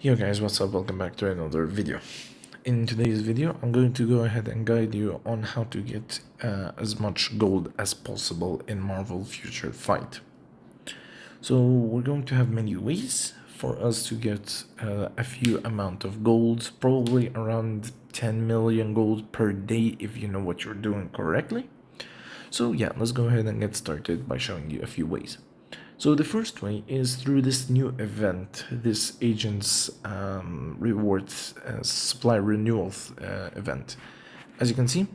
Yo guys, what's up? Welcome back to another video. In today's video, I'm going to go ahead and guide you on how to get as much gold as possible in Marvel Future Fight. So we're going to have many ways for us to get a few amount of gold, probably around 10 million gold per day if you know what you're doing correctly. So yeah, let's go ahead and get started by showing you a few ways. So the first way is through this new event, this agent's rewards supply renewal event. As you can see,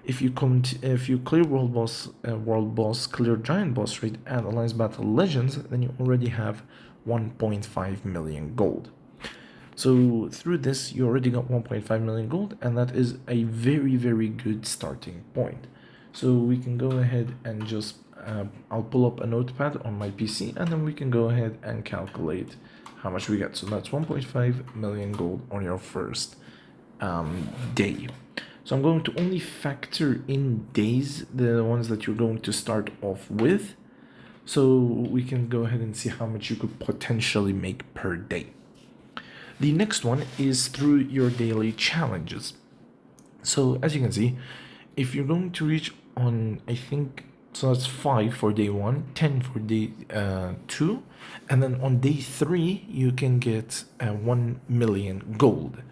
if you clear world boss, clear giant boss raid, and alliance battle legends, then you already have 1.5 million gold. So through this, you already got 1.5 million gold, and that is a very good starting point. So we can go ahead and just I'll pull up a notepad on my PC, and then we can go ahead and calculate how much we get. So that's 1.5 million gold on your first day. So I'm going to only factor in days, the ones that you're going to start off with, so we can go ahead and see how much you could potentially make per day. The next one is through your daily challenges. So as you can see, if you're going to reach on, I think, so that's 5 for day 1, 10 for day 2, and then on day 3 you can get 1 million gold.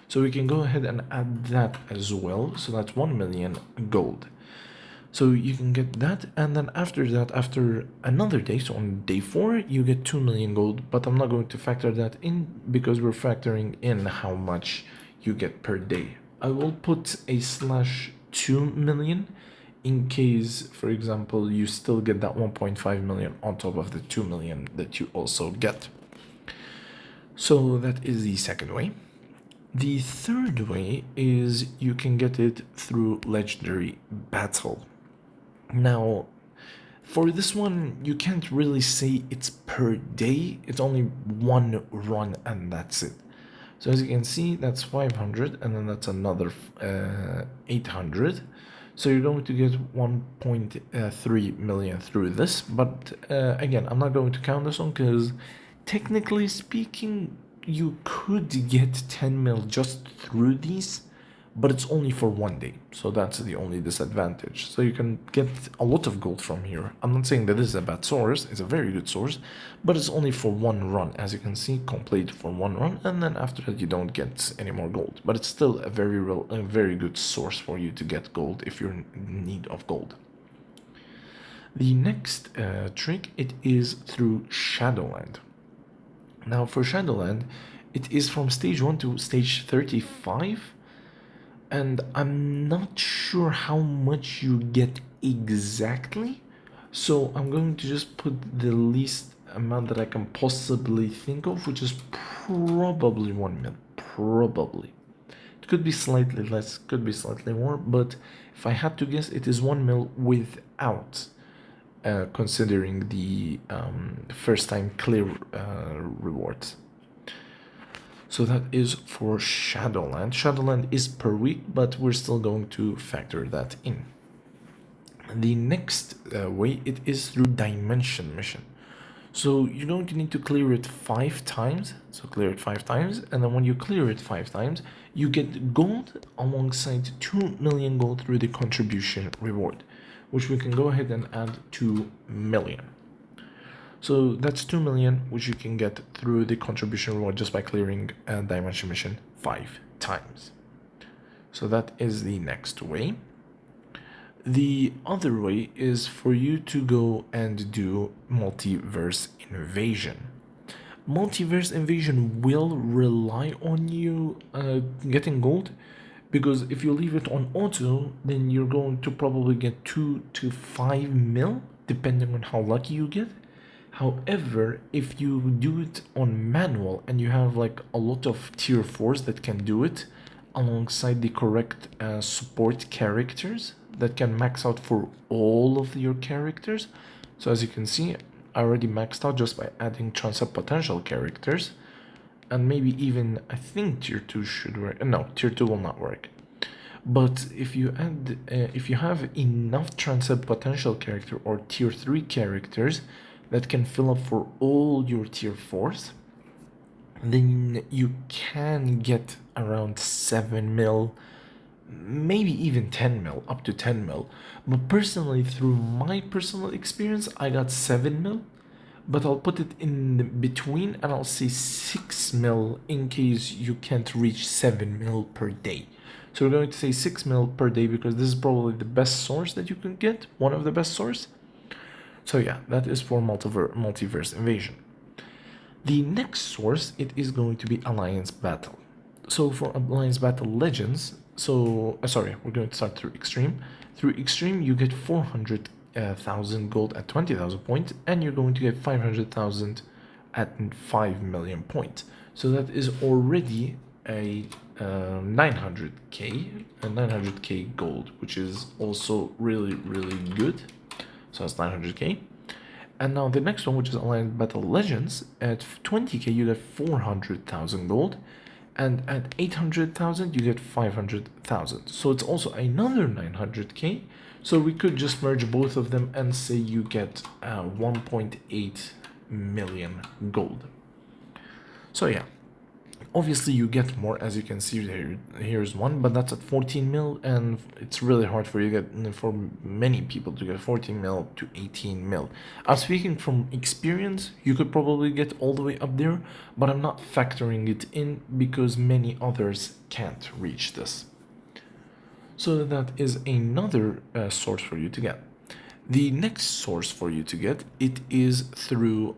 So we can go ahead and add that as well, so that's 1 million gold. So you can get that, and then after that, after another day, so on day 4 you get 2 million gold, but I'm not going to factor that in because we're factoring in how much you get per day. I will put a /2 million in case, for example, you still get that 1.5 million on top of the 2 million that you also get. So that is the second way. The third way is you can get it through legendary battle. Now, for this one, you can't really say it's per day. It's only one run and that's it. So as you can see, that's 500, and then that's another 800. So you're going to get 1.3 million through this. But again, I'm not going to count this one because technically speaking, you could get 10 mil just through these, but it's only for one day. So that's the only disadvantage. So you can get a lot of gold from here. I'm not saying that this is a bad source, it's a very good source, but it's only for one run. As you can see, complete for one run, and then after that you don't get any more gold. But it's still a very good source for you to get gold if you're in need of gold. The next trick, it is through Shadowland. Now for Shadowland, it is from stage 1 to stage 35, and I'm not sure how much you get exactly, so I'm going to just put the least amount that I can possibly think of, which is probably 1 mil. Probably. It could be slightly less, could be slightly more, but if I had to guess, it is 1 mil without considering the first time clear rewards. So that is for Shadowland. Shadowland is per week, but we're still going to factor that in. The next way, it is through Dimension Mission. So you're going to need to clear it 5 times. So clear it 5 times, and then when you clear it 5 times, you get gold alongside 2 million gold through the contribution reward, which we can go ahead and add 2 million. So that's 2 million, which you can get through the contribution reward just by clearing a Dimension Mission 5 times. So that is the next way. The other way is for you to go and do Multiverse Invasion. Multiverse Invasion will rely on you getting gold, because if you leave it on auto, then you're going to probably get 2 to 5 mil, depending on how lucky you get. However, if you do it on manual and you have like a lot of tier 4s that can do it alongside the correct support characters that can max out for all of your characters. So as you can see, I already maxed out just by adding transfer potential characters, and maybe even I think tier 2 should work. No, tier 2 will not work. But if you add if you have enough transfer potential character or tier 3 characters that can fill up for all your tier 4s, then you can get around 7 mil, maybe even 10 mil, up to 10 mil. But personally, through my personal experience, I got 7 mil, but I'll put it in between and I'll say 6 mil in case you can't reach 7 mil per day. So we're going to say 6 mil per day because this is probably the best source that you can get, one of the best source. So yeah, that is for multiverse invasion. The next source, it is going to be Alliance Battle. So for Alliance Battle Legends, sorry, we're going to start through Extreme. Through Extreme, you get 400,000 gold at 20,000 points, and you're going to get 500,000 at 5 million points. So that is already a 900k gold, which is also really good. So that's 900k. And now the next one, which is Alliance Battle Legends, at 20k you get 400,000 gold, and at 800,000 you get 500,000. So it's also another 900k. So we could just merge both of them and say you get 1.8 million gold. So yeah, obviously you get more, as you can see there. Here's one, but that's at 14 mil, and it's really hard for many people to get 14 mil to 18 mil. I'm speaking from experience. You could probably get all the way up there, but I'm not factoring it in because many others can't reach this. So that is another source for you to get. The next source for you to get, it is through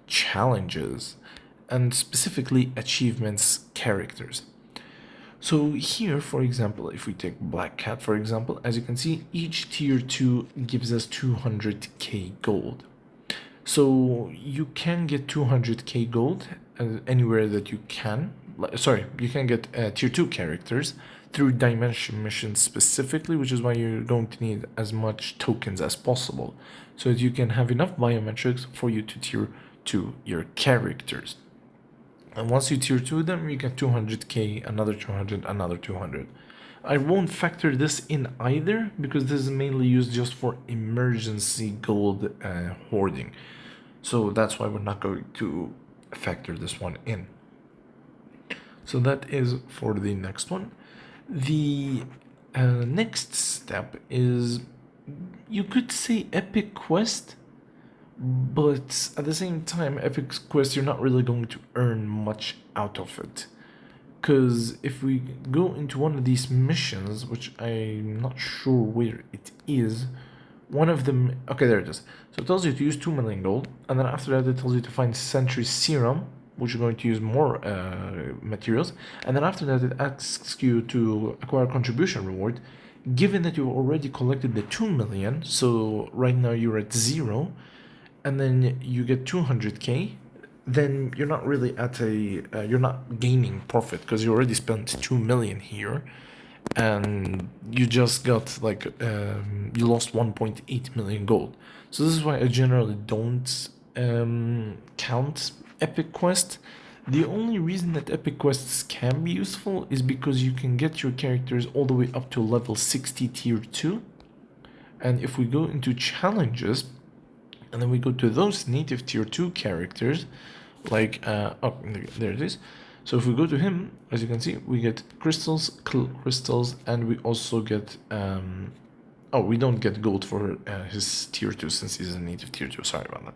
challenges, and specifically achievements characters. So here, for example, if we take Black Cat, for example, as you can see, each tier 2 gives us 200k gold. So you can get 200k gold anywhere that you can. Sorry, you can get tier 2 characters through dimension missions specifically, which is why you're going to need as much tokens as possible, so that you can have enough biometrics for you to tier 2 your characters. And once you tier 2 them, you get 200k, another 200, another 200. I won't factor this in either because this is mainly used just for emergency gold hoarding. So that's why we're not going to factor this one in. So that is for the next one. The next step is, you could say epic quest, but at the same time, epic quest, you're not really going to earn much out of it. Because if we go into one of these missions, which I'm not sure where it is, one of them, okay, there it is. So it tells you to use 2 million gold, and then after that it tells you to find Sentry Serum, which you're going to use more materials, and then after that it asks you to acquire contribution reward. Given that you've already collected the 2 million, so right now you're at 0, and then you get 200k, then you're not really at you're not gaining profit because you already spent 2 million here, and you just got you lost 1.8 million gold. So this is why I generally don't count epic quest. The only reason that epic quests can be useful is because you can get your characters all the way up to level 60 tier 2. And if we go into challenges, and then we go to those native tier 2 characters, oh, there it is. So if we go to him, as you can see, we get crystals, and we also get oh, we don't get gold for his tier 2 since he's a native tier 2. Sorry about that.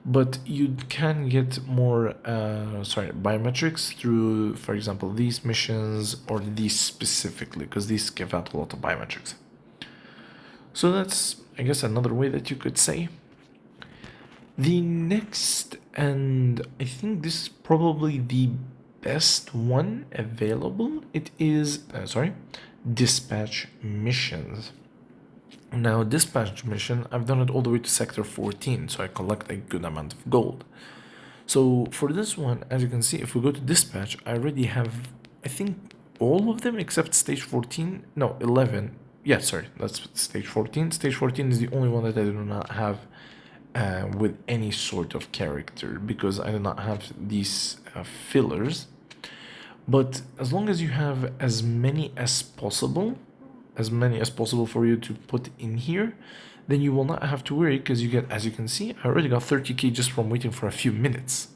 But you can get more biometrics through, for example, these missions or these specifically, because these give out a lot of biometrics. So that's, I guess, another way that you could say. The next, and I think this is probably the best one available, it is dispatch missions. Now, dispatch mission, I've done it all the way to sector 14, so I collect a good amount of gold. So for this one, as you can see, if we go to dispatch, I already have, I think, all of them except stage 14. No, 11. Yeah, sorry, that's stage 14. Stage 14 is the only one that I do not have with any sort of character because I do not have these fillers. But as long as you have as many as possible for you to put in here, then you will not have to worry, because you get, as you can see, I already got 30k just from waiting for a few minutes.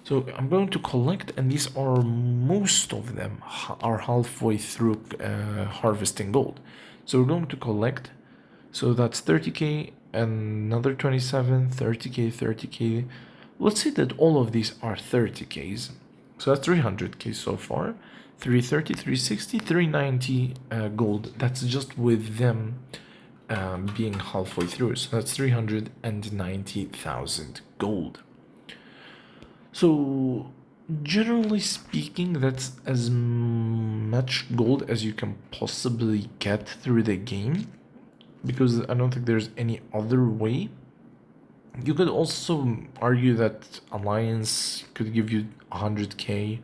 So I'm going to collect, and these are, most of them are halfway through harvesting gold. So we're going to collect. So that's 30k, another 27, 30k, 30k. Let's say that all of these are 30ks. So that's 300k so far. 330, 360, 390 gold. That's just with them being halfway through. So that's 390,000 gold. So, generally speaking, that's as much gold as you can possibly get through the game, because I don't think there's any other way. You could also argue that Alliance could give you 100k,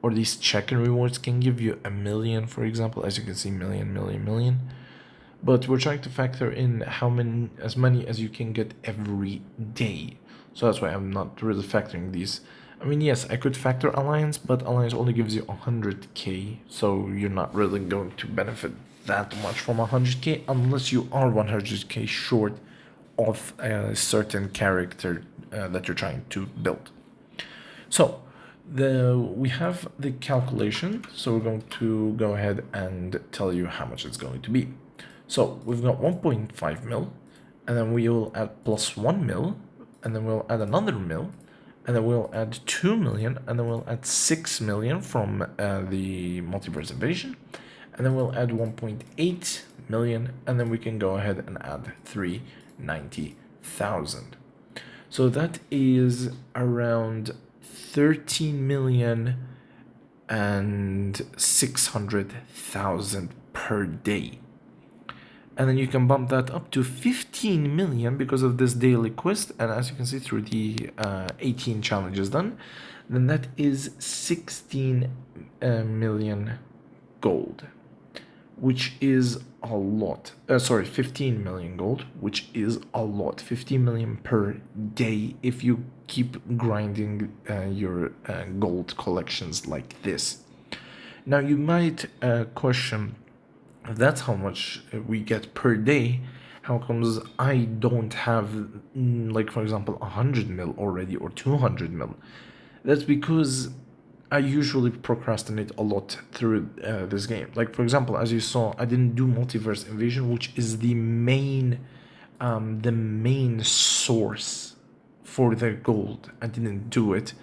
or these check-in rewards can give you a million, for example. As you can see, million, million, million. But we're trying to factor in as many as you can get every day. So that's why I'm not really factoring these. I mean, yes, I could factor Alliance, but Alliance only gives you 100k, so you're not really going to benefit that much from 100k unless you are 100k short of a certain character that you're trying to build. So we have the calculation, so we're going to go ahead and tell you how much it's going to be. So we've got 1.5 mil, and then we will add plus 1 mil, and then we'll add another mil, and then we'll add 2 million, and then we'll add 6 million from the multiverse invasion, and then we'll add 1.8 million, and then we can go ahead and add 390,000. So that is around 13 million and 600,000 per day. And then you can bump that up to 15 million because of this daily quest. And as you can see through the 18 challenges done, then that is 16 million gold, which is a lot. Sorry, 15 million gold, which is a lot. 15 million per day if you keep grinding your gold collections like this. Now you might question, if that's how much we get per day, how comes I don't have, like, for example, 100 mil already or 200 mil? That's because I usually procrastinate a lot through this game. Like, for example, as you saw, I didn't do Multiverse Invasion, which is the main source for the gold. I didn't do it.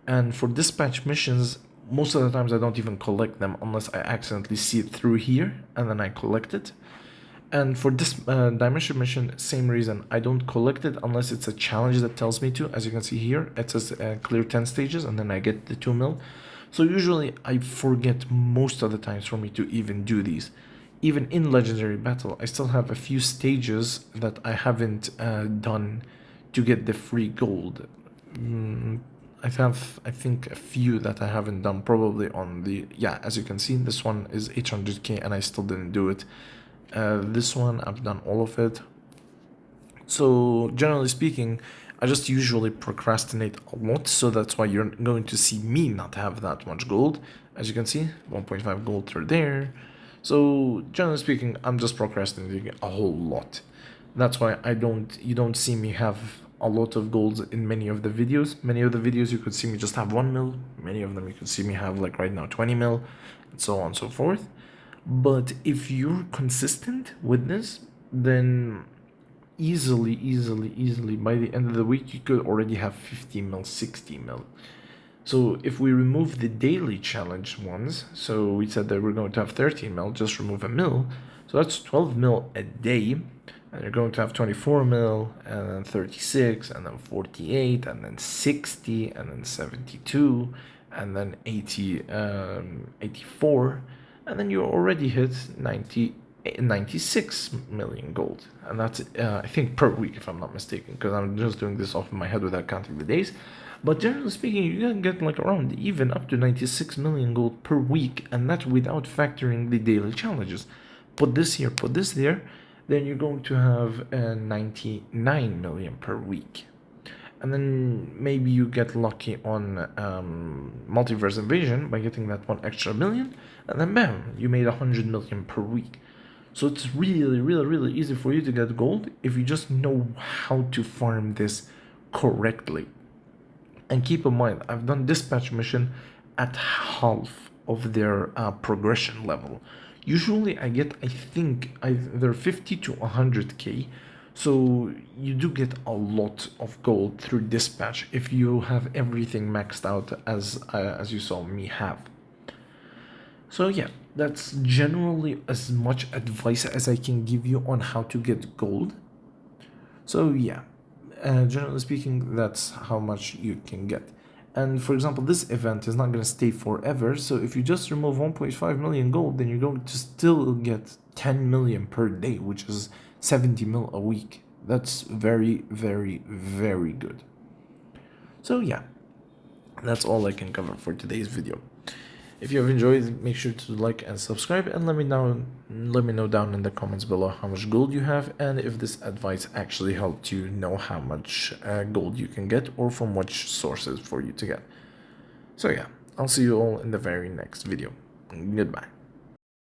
And for dispatch missions, most of the times I don't even collect them unless I accidentally see it through here and then I collect it. And for this dimension mission, same reason. I don't collect it unless it's a challenge that tells me to. As you can see here, it says clear 10 stages and then I get the 2 mil. So usually I forget most of the times for me to even do these. Even in Legendary Battle, I still have a few stages that I haven't done to get the free gold. I think a few that I haven't done, probably on the, yeah, as you can see, this one is 800k and I still didn't do it. This one I've done all of it. So generally speaking, I just usually procrastinate a lot, so that's why you're going to see me not have that much gold. As you can see, 1.5 gold through there. So generally speaking, I'm just procrastinating a whole lot. That's why you don't see me have a lot of golds in many of the videos. Many of the videos you could see me just have 1 mil. Many of them you could see me have, like right now, 20 mil, and so on and so forth. But if you're consistent with this, then easily by the end of the week you could already have 50 mil, 60 mil. So if we remove the daily challenge ones, so we said that we're going to have 13 mil, just remove a mil, so that's 12 mil a day, and you're going to have 24 mil, and then 36, and then 48, and then 60, and then 72, and then 84, and then you already hit 96 million gold. And that's, I think, per week, if I'm not mistaken, because I'm just doing this off of my head without counting the days. But generally speaking, you can get like around even up to 96 million gold per week, and that's without factoring the daily challenges. Put this here, put this there, then you're going to have 99 million per week. And then maybe you get lucky on Multiverse Invasion by getting that 1 extra million, and then bam, you made 100 million per week. So it's really easy for you to get gold if you just know how to farm this correctly. And keep in mind, I've done dispatch mission at half of their progression level. Usually I get, I think, either 50 to 100k. So you do get a lot of gold through dispatch if you have everything maxed out as you saw me have. So yeah, that's generally as much advice as I can give you on how to get gold. So yeah, generally speaking, that's how much you can get. And for example, this event is not going to stay forever. So if you just remove 1.5 million gold, then you're going to still get 10 million per day, which is 70 mil a week. That's very, very, very good. So yeah, that's all I can cover for today's video. If you have enjoyed, make sure to like and subscribe, and let me know down in the comments below how much gold you have and if this advice actually helped you know how much gold you can get or from which sources for you to get. So yeah, I'll see you all in the very next video. Goodbye.